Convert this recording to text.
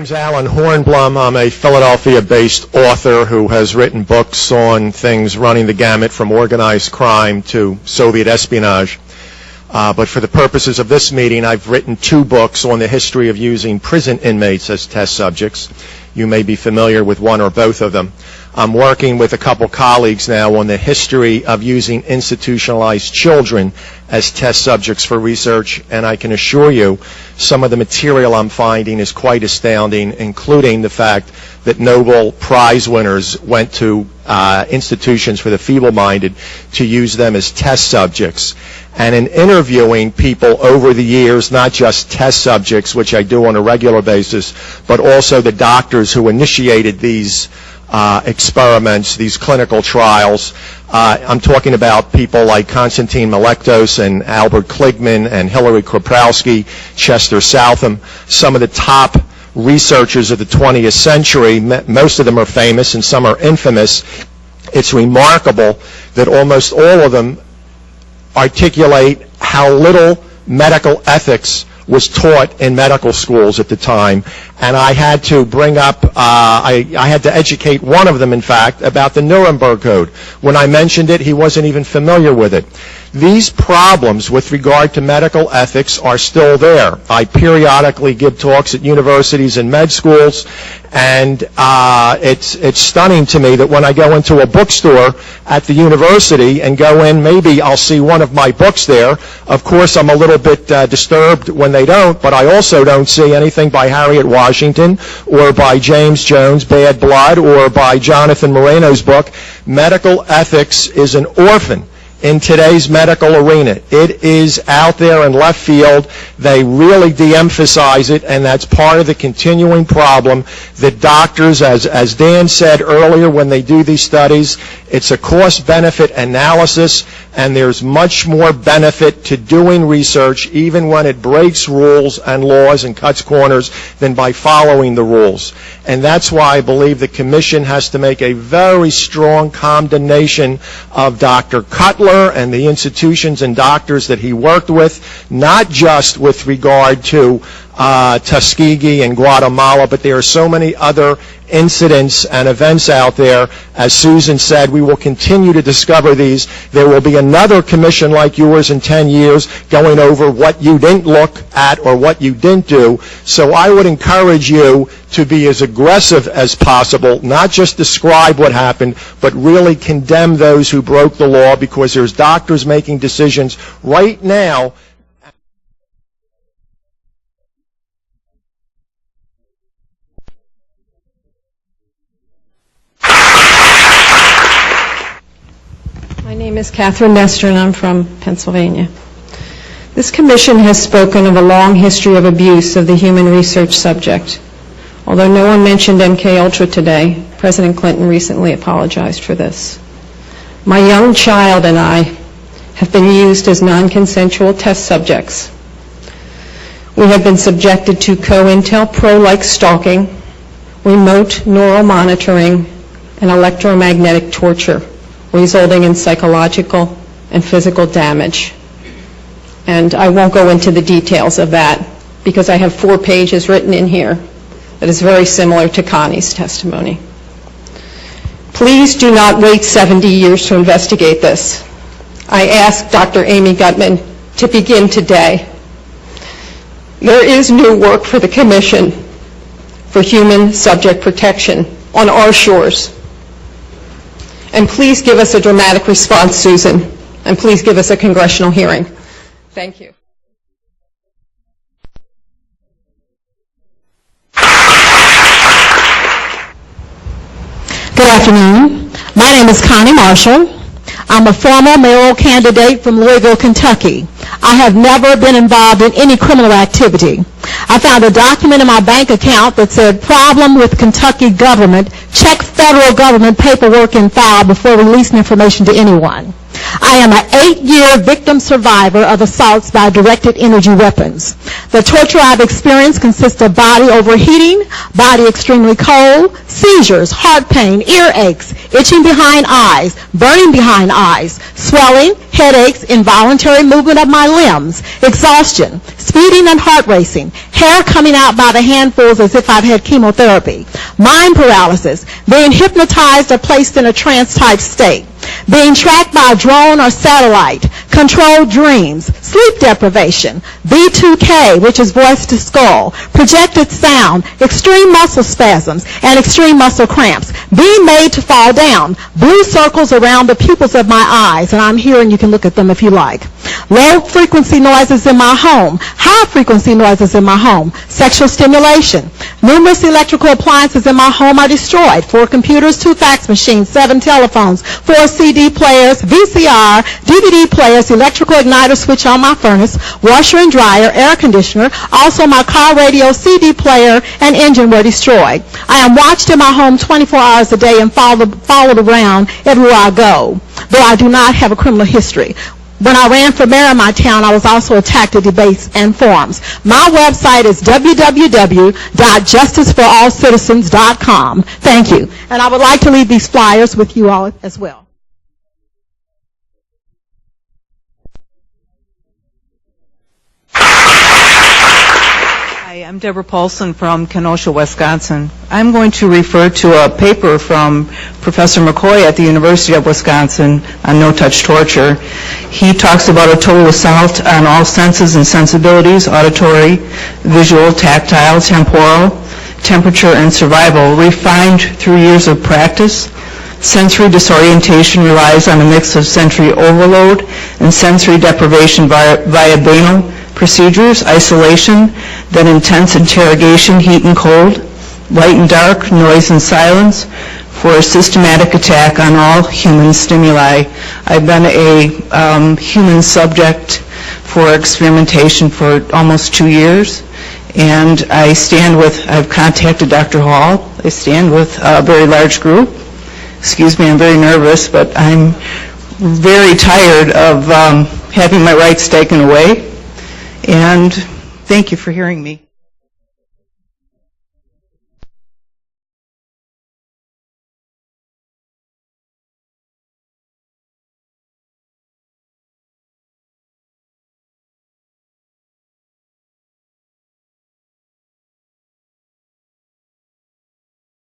name's Alan Hornblum. I'm a Philadelphia-based author who has written books on things running the gamut from organized crime to Soviet espionage. But for the purposes of this meeting, I've written 2 books on the history of using prison inmates as test subjects. You may be familiar with one or both of them. I'm working with a couple colleagues now on the history of using institutionalized children as test subjects for research, and I can assure you some of the material I'm finding is quite astounding, including the fact that Nobel Prize winners went to institutions for the feeble-minded to use them as test subjects. And in interviewing people over the years, not just test subjects, which I do on a regular basis, but also the doctors who initiated these experiments, these clinical trials. I'm talking about people like Konstantin Melektos and Albert Kligman and Hilary Kroprowski, Chester Southam, some of the top researchers of the 20th century. Most of them are famous and some are infamous. It's remarkable that almost all of them articulate how little medical ethics was taught in medical schools at the time, and I had to bring up, I had to educate one of them, in fact, about the Nuremberg Code. When I mentioned it, he wasn't even familiar with it. These problems with regard to medical ethics are still there. I periodically give talks at universities and med schools, and it's stunning to me that when I go into a bookstore at the university and go in, maybe I'll see one of my books there. Of course, I'm a little bit disturbed when they don't, but I also don't see anything by Harriet Washington or by James Jones, Bad Blood, or by Jonathan Moreno's book. Medical ethics is an orphan in today's medical arena. It is out there in left field. They really de-emphasize it, and that's part of the continuing problem that doctors, as Dan said earlier, when they do these studies, it's a cost-benefit analysis, and there's much more benefit to doing research, even when it breaks rules and laws and cuts corners, than by following the rules. And that's why I believe the Commission has to make a very strong condemnation of Dr. Cutler and the institutions and doctors that he worked with, not just with regard to Tuskegee and Guatemala, but there are so many other incidents and events out there. As Susan said, we will continue to discover these. There will be another commission like yours in 10 years going over what you didn't look at or what you didn't do. So I would encourage you to be as aggressive as possible, not just describe what happened, but really condemn those who broke the law, because there's doctors making decisions right now. My name is Catherine Nestor, and I'm from Pennsylvania. This commission has spoken of a long history of abuse of the human research subject. Although no one mentioned MKUltra today, President Clinton recently apologized for this. My young child and I have been used as non-consensual test subjects. We have been subjected to COINTELPRO-like stalking, remote neural monitoring, and electromagnetic torture, resulting in psychological and physical damage. And I won't go into the details of that because I have 4 pages written in here that is very similar to Connie's testimony. Please do not wait 70 years to investigate this. I ask Dr. Amy Gutman to begin today. There is new work for the Commission for Human Subject Protection on our shores. And please give us a dramatic response, Susan, and please give us a congressional hearing. Thank you. Good afternoon. My name is Connie Marshall. I'm a former mayoral candidate from Louisville, Kentucky. I have never been involved in any criminal activity. I found a document in my bank account that said, "Problem with Kentucky government. Check federal government paperwork and file before releasing information to anyone." I am an 8-year victim survivor of assaults by directed energy weapons. The torture I've experienced consists of body overheating, body extremely cold, seizures, heart pain, earaches, itching behind eyes, burning behind eyes, swelling, headaches, involuntary movement of my limbs, exhaustion, speeding and heart racing, hair coming out by the handfuls as if I've had chemotherapy, mind paralysis, being hypnotized or placed in a trance-type state, being tracked by a drone or satellite, controlled dreams, sleep deprivation, V2K, which is voice to skull, projected sound, extreme muscle spasms, and extreme muscle cramps, being made to fall down, blue circles around the pupils of my eyes, and I'm here and you can look at them if you like, low frequency noises in my home, high frequency noises in my home, sexual stimulation, numerous electrical appliances in my home are destroyed, 4 computers, 2 fax machines, 7 telephones, 4 CD players, VCR, DVD players, electrical igniter switch on my furnace, washer and dryer, air conditioner, also my car radio, CD player, and engine were destroyed. I am watched in my home 24 hours a day and followed around everywhere I go, though I do not have a criminal history. When I ran for mayor of my town, I was also attacked at debates and forums. My website is www.justiceforallcitizens.com. Thank you. And I would like to leave these flyers with you all as well. Hi, I'm Deborah Paulson from Kenosha, Wisconsin. I'm going to refer to a paper from Professor McCoy at the University of Wisconsin on no-touch torture. He talks about a total assault on all senses and sensibilities, auditory, visual, tactile, temporal, temperature, and survival, refined through years of practice. Sensory disorientation relies on a mix of sensory overload and sensory deprivation via banal procedures, isolation, then intense interrogation, heat and cold, light and dark, noise and silence, for a systematic attack on all human stimuli. I've been a human subject for experimentation for almost 2 years, and I've contacted Dr. Hall. I stand with a very large group. Excuse me, I'm very nervous, but I'm very tired of having my rights taken away. And thank you for hearing me.